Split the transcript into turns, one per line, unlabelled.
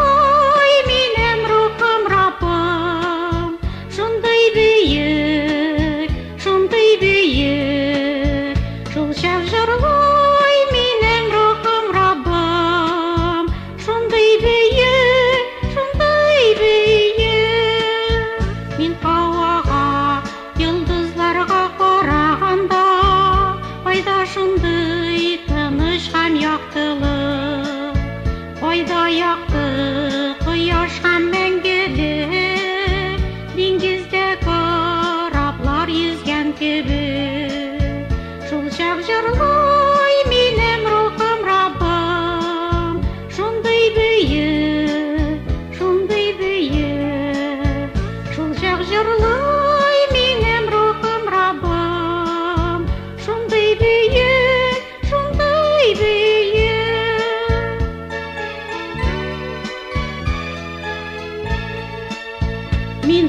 жырлай минем рухым Раббым, шундай бүйük, шулчак жырлай минем рухым Раббым, шундай бүйük. Мин һавага, йолдызларга караганда, кайда шундый тыныч һәм яктылык, кайда якты кояш һәм мәңгелек, диңгездә кораблар йөзгән кебек. Шул чак җырлай минем рухым Раббым, шундый бүйük, шул чак җырлай минем рухым Раббым, шундый бүйük. Мин